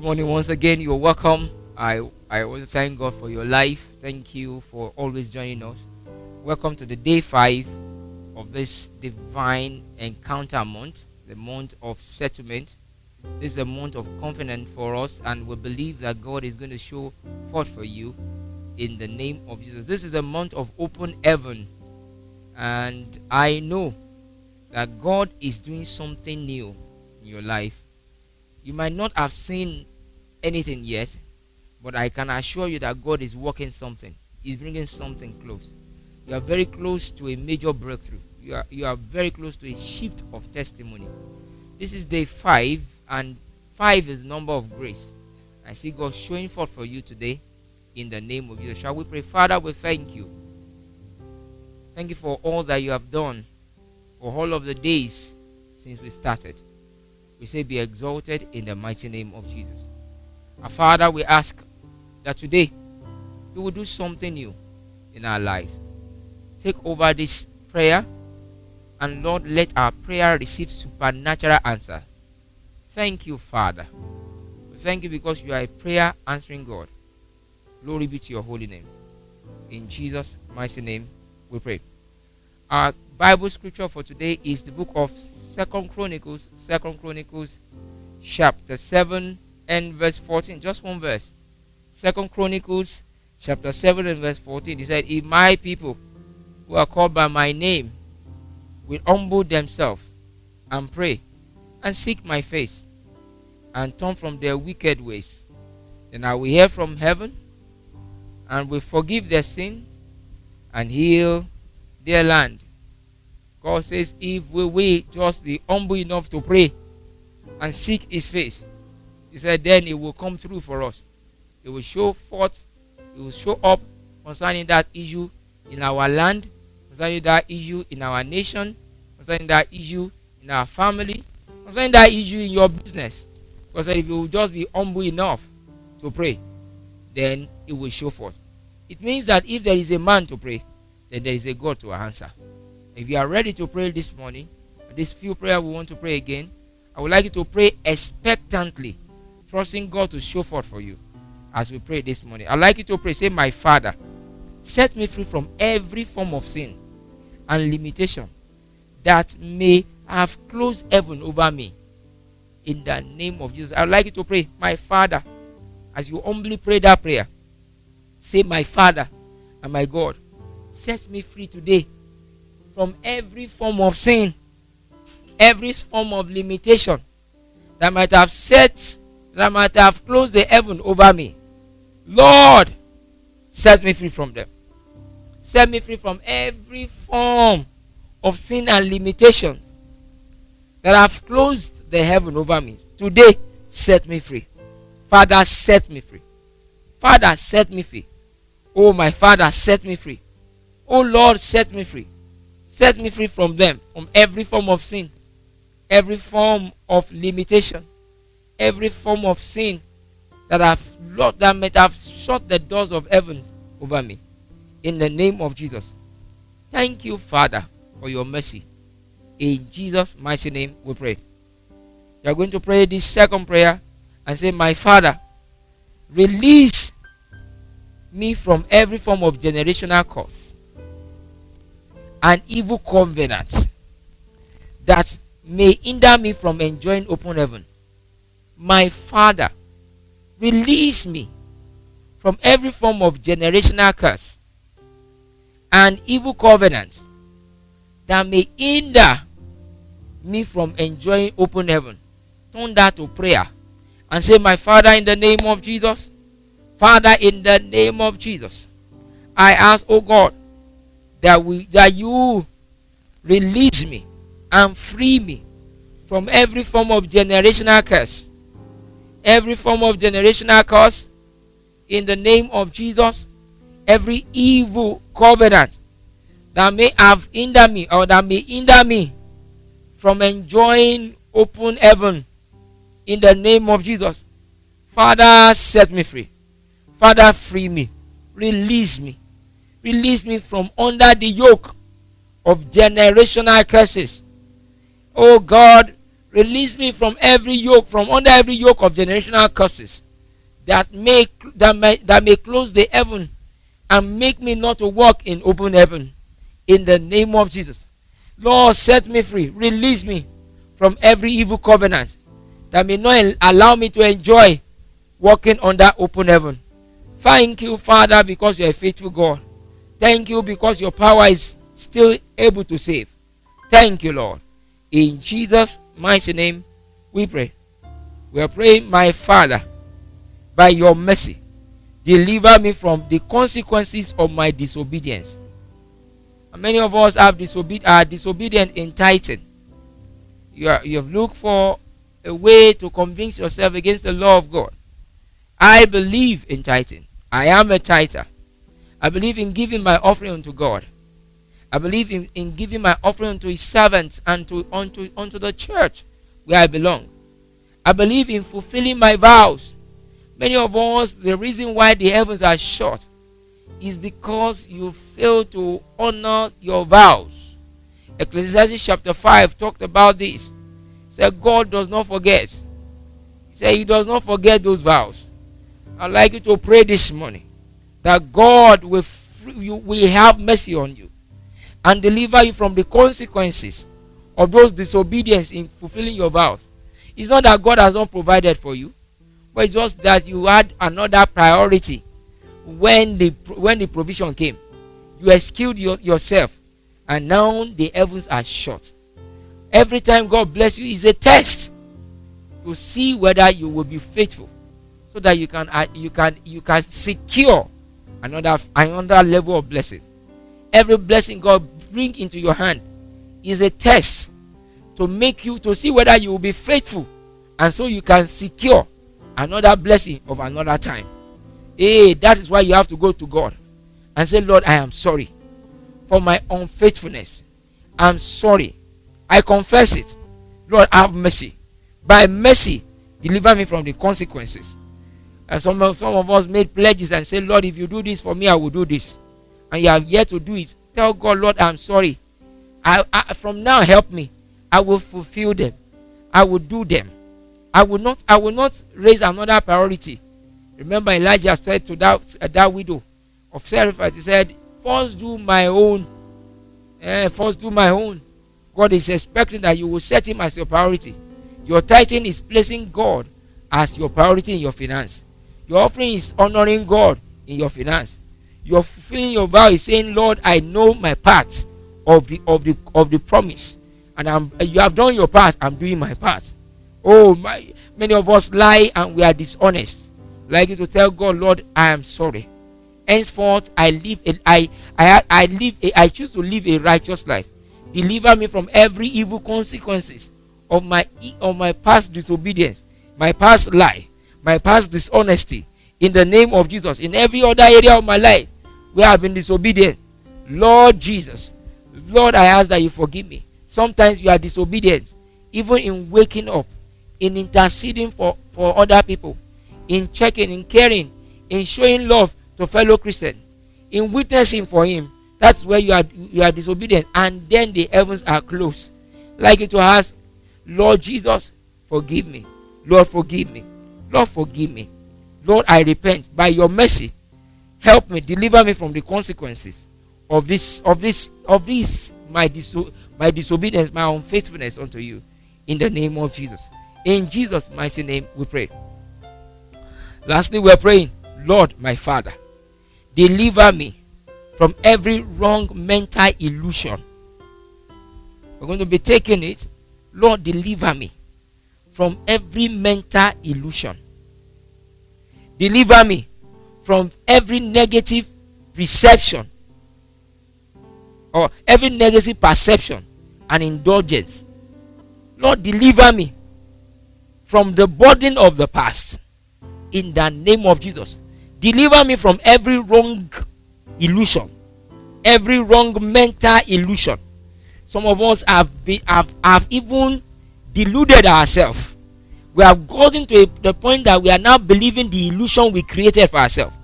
morning once again. You're welcome. I want to thank God for your life. Thank you for always joining us. Welcome to the day 5 of this divine encounter month, the month of settlement. This is a month of confidence for us, and we believe that God is going to show forth for you in the name of Jesus. This is a month of open heaven, and I know that God is doing something new in your life. You might not have seen anything yet, but I can assure you that God is working something. He's bringing something close. You are very close to a major breakthrough. You are very close to a shift of testimony. This is day 5, and 5 is number of grace. I see God showing forth for you today in the name of Jesus. Shall we pray? Father, we thank you. Thank you for all that you have done for all of the days since we started. We say be exalted in the mighty name of Jesus. Our Father, we ask that today you will do something new in our lives. Take over this prayer, and Lord, let our prayer receive supernatural answer. Thank you, Father. We thank you because you are a prayer answering God. Glory be to your holy name. In Jesus' mighty name we pray. Our Bible scripture for today is the book of 2 Chronicles chapter 7 and verse 14. Just one verse. 2 Chronicles chapter 7 and verse 14. He said, if my people who are called by my name will humble themselves and pray and seek my face and turn from their wicked ways, then I will hear from heaven and will forgive their sin and heal their land. God says if we will just be humble enough to pray and seek his face, he said then it will come through for us. It will show forth, it will show up concerning that issue in our land, concerning that issue in our nation, concerning that issue in our family, concerning that issue in your business. Because if you will just be humble enough to pray, then it will show forth. It means that if there is a man to pray, then there is a God to answer. If you are ready to pray this morning, this few prayer we want to pray again, I would like you to pray expectantly, trusting God to show forth for you as we pray this morning. I'd like you to pray, say, my Father, set me free from every form of sin and limitation that may have closed heaven over me. In the name of Jesus, I'd like you to pray, my Father, as you humbly pray that prayer, say, my Father and my God, set me free today from every form of sin, every form of limitation that might have closed the heaven over me. Lord, set me free from them. Set me free from every form of sin and limitations that have closed the heaven over me. Today, set me free. Father, set me free. Father, set me free. Oh, my Father, set me free. Oh, Lord, set me free. Set me free from them, from every form of sin, every form of limitation, every form of sin that might have shut the doors of heaven over me. In the name of Jesus. Thank you, Father, for your mercy. In Jesus' mighty name we pray. You are going to pray this second prayer and say, my Father, release me from every form of generational curse and evil covenant that may hinder me from enjoying open heaven. My Father, release me from every form of generational curse and evil covenant that may hinder me from enjoying open heaven. Turn that to prayer and say, my Father, in the name of Jesus, Father, in the name of Jesus, I ask, oh God, that you release me and free me from every form of generational curse. Every form of generational curse in the name of Jesus. Every evil covenant that may have hindered me or that may hinder me from enjoying open heaven in the name of Jesus. Father, set me free. Father, free me. Release me. Release me from under the yoke of generational curses. Oh God, Release me from every yoke, from under every yoke of generational curses that may close the heaven and make me not to walk in open heaven. In the name of Jesus. Lord, set me free. Release me from every evil covenant that may not allow me to enjoy walking under open heaven. Thank you, Father, because you are a faithful God. Thank you because your power is still able to save. Thank you, Lord. In Jesus' mighty name we pray. We are praying, my Father, by your mercy, deliver me from the consequences of my disobedience. And many of us are disobedient in tithing. You have looked for a way to convince yourself against the law of God. I believe in tithing. I am a tither. I believe in giving my offering unto God. I believe in giving my offering unto his servants and unto the church where I belong. I believe in fulfilling my vows. Many of us, the reason why the heavens are shut is because you fail to honor your vows. Ecclesiastes chapter 5 talked about this. He said God does not forget. He said he does not forget those vows. I'd like you to pray this morning that God will have mercy on you and deliver you from the consequences of those disobedience in fulfilling your vows. It's not that God has not provided for you, but it's just that you had another priority when the provision came. You excused yourself, and now the heavens are shut. Every time God bless you is a test to see whether you will be faithful, so that you can secure another level of blessing. Every blessing God bring into your hand is a test to make you to see whether you will be faithful, and so you can secure another blessing of another time. That is why you have to go to God and say, Lord, I am sorry for my unfaithfulness. I'm sorry. I confess it. Lord, have mercy. By mercy, deliver me from the consequences. And some of us made pledges and said, Lord, if you do this for me, I will do this. And you have yet to do it. Tell God, Lord, I'm sorry. From now, help me. I will fulfill them. I will do them. I will not raise another priority. Remember, Elijah said to that widow of Zarephath, he said, first do my own. First do my own. God is expecting that you will set him as your priority. Your tithing is placing God as your priority in your finance. Your offering is honoring God in your finance. You're fulfilling your vow is saying, Lord, I know my part of the promise, and you have done your part. I'm doing my part. Many of us lie and we are dishonest. Like you to tell God, Lord, I am sorry. Henceforth, I choose to live a righteous life. Deliver me from every evil consequences of my past disobedience, my past lie, my past dishonesty. In the name of Jesus, in every other area of my life where I've been disobedient, Lord Jesus, Lord, I ask that you forgive me. Sometimes you are disobedient, even in waking up, in interceding for other people, in checking, in caring, in showing love to fellow Christians, in witnessing for him. That's where you are disobedient, and then the heavens are closed. Like it to ask, Lord Jesus, forgive me. Lord, forgive me. Lord, forgive me. Lord, I repent. By your mercy, help me, deliver me from the consequences of my disobedience, my unfaithfulness unto you. In the name of Jesus. In Jesus' mighty name we pray. Lastly, we are praying, Lord, my Father, deliver me from every wrong mental illusion. We're going to be taking it. Lord, deliver me from every mental illusion. Deliver me from every negative perception or every negative perception and indulgence. Lord, deliver me from the burden of the past. In the name of Jesus. Deliver me from every wrong illusion, every wrong mental illusion. Some of us have even deluded ourselves. We have gotten to the point that we are now believing the illusion we created for ourselves.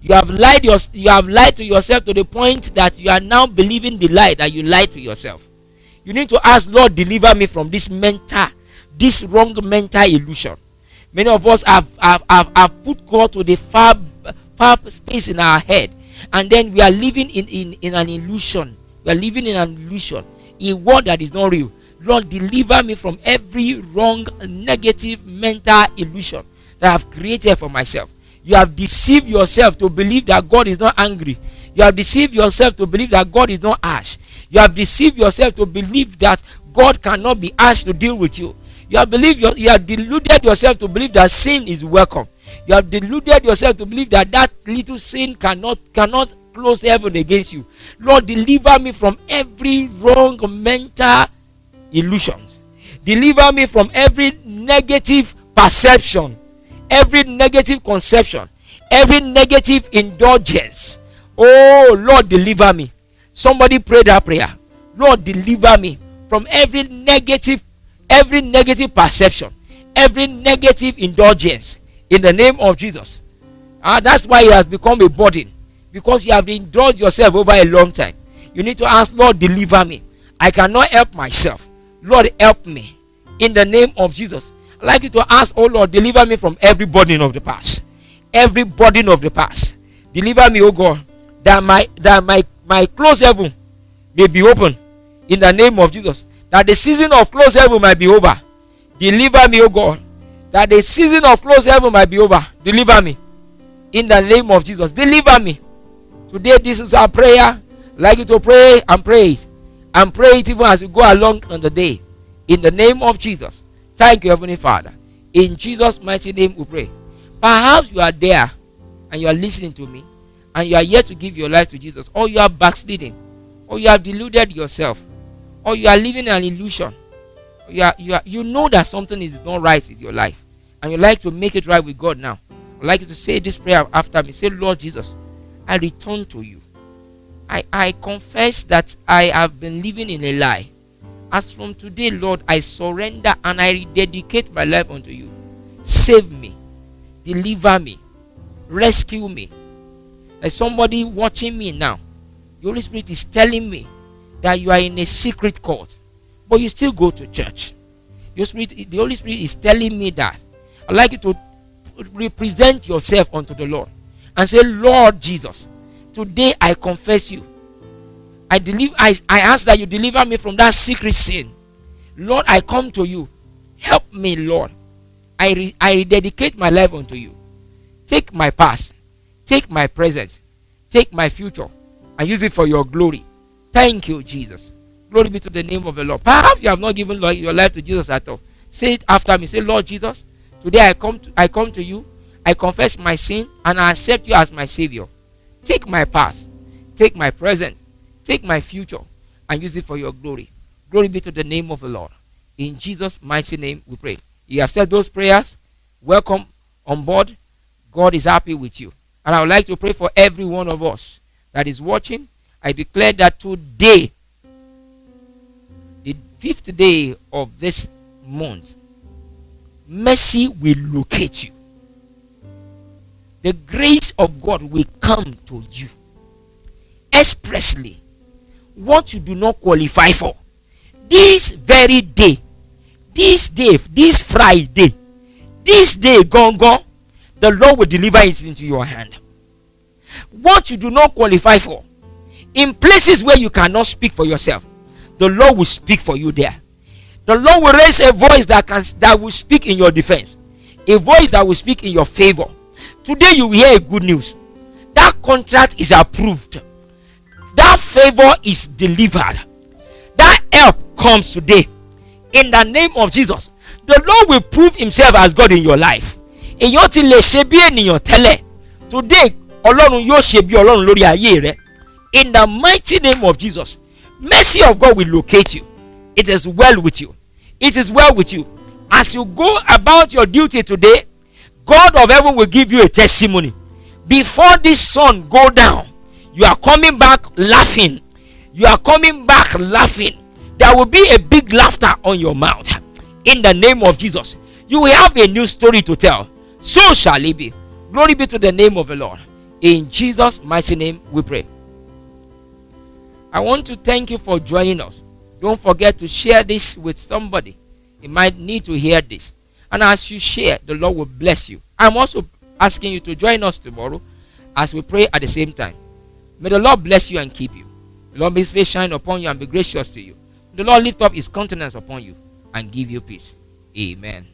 You have lied to yourself to the point that you are now believing the lie that you lied to yourself. You need to ask, Lord, deliver me from this mental this wrong mental illusion. Many of us have put God to the far space in our head, and then we are living in an illusion. We are living in an illusion, a world that is not real. Lord, deliver me from every wrong, negative mental illusion that I have created for myself. You have deceived yourself to believe that God is not angry. You have deceived yourself to believe that God is not harsh. You have deceived yourself to believe that God cannot be harsh to deal with you. You have deluded yourself to believe that sin is welcome. You have deluded yourself to believe that little sin cannot close heaven against you. Lord, deliver me from every wrong mental illusions. Deliver me from every negative perception, every negative conception, every negative indulgence. Oh Lord, deliver me. Somebody pray that prayer. Lord, deliver me from every negative perception, every negative indulgence, in the name of Jesus. That's why it has become a burden, because you have indulged yourself over a long time. You need to ask, Lord, deliver me. I cannot help myself. Lord, help me in the name of Jesus. I'd like you to ask, oh Lord, deliver me from every burden of the past. Every burden of the past. Deliver me, oh God, that my closed heaven may be open in the name of Jesus. That the season of closed heaven might be over. Deliver me, oh God, that the season of closed heaven might be over. Deliver me in the name of Jesus. Deliver me. Today, this is our prayer. I'd like you to pray and pray it. And pray it even as you go along on the day. In the name of Jesus. Thank you, Heavenly Father. In Jesus' mighty name we pray. Perhaps you are there and you are listening to me, and you are yet to give your life to Jesus, or you are backsliding, or you have deluded yourself, or you are living an illusion. You know that something is not right with your life, and you like to make it right with God now. I'd like you to say this prayer after me. Say, Lord Jesus, I return to you. I confess that I have been living in a lie. As from today, Lord, I surrender and I rededicate my life unto you. Save me, deliver me, rescue me. There's somebody watching me now. The Holy Spirit is telling me that you are in a secret court, but you still go to church. The Holy Spirit is telling me that. I'd like you to represent yourself unto the Lord and say, Lord Jesus, today I confess you. I ask that you deliver me from that secret sin. Lord, I come to you. Help me, Lord. I rededicate my life unto you. Take my past, take my present, take my future, and use it for your glory. Thank you, Jesus. Glory be to the name of the Lord. Perhaps you have not given your life to Jesus at all. Say it after me. Say, Lord Jesus, today I come to you. I confess my sin and I accept you as my Savior. Take my past, take my present, take my future, and use it for your glory. Glory be to the name of the Lord. In Jesus' mighty name we pray. You have said those prayers. Welcome on board. God is happy with you. And I would like to pray for every one of us that is watching. I declare that today, the 5th day of this month, mercy will locate you. The grace of God will come to you expressly. What you do not qualify for, this very day, this Friday, this day gone, the Lord will deliver it into your hand. What you do not qualify for, in places where you cannot speak for yourself, the Lord will speak for you there. The Lord will raise a voice that will speak in your defense, a voice that will speak in your favor. Today you will hear a good news. That contract is approved. That favor is delivered. That help comes today. In the name of Jesus, the Lord will prove himself as God in your life. Èyàn ti lè ṣe bí ènìyàn tẹ́lẹ̀. Today, Ọlọ́run yóò ṣe bí Ọlọ́run lórí ayé rẹ. In the mighty name of Jesus, mercy of God will locate you. It is well with you. It is well with you. As you go about your duty today, God of heaven will give you a testimony. Before this sun go down, you are coming back laughing. You are coming back laughing. There will be a big laughter on your mouth. In the name of Jesus, you will have a new story to tell. So shall it be. Glory be to the name of the Lord. In Jesus' mighty name we pray. I want to thank you for joining us. Don't forget to share this with somebody. He might need to hear this. And as you share, the Lord will bless you. I'm also asking you to join us tomorrow as we pray at the same time. May the Lord bless you and keep you. The Lord make his face shine upon you and be gracious to you. The Lord lift up his countenance upon you and give you peace. Amen.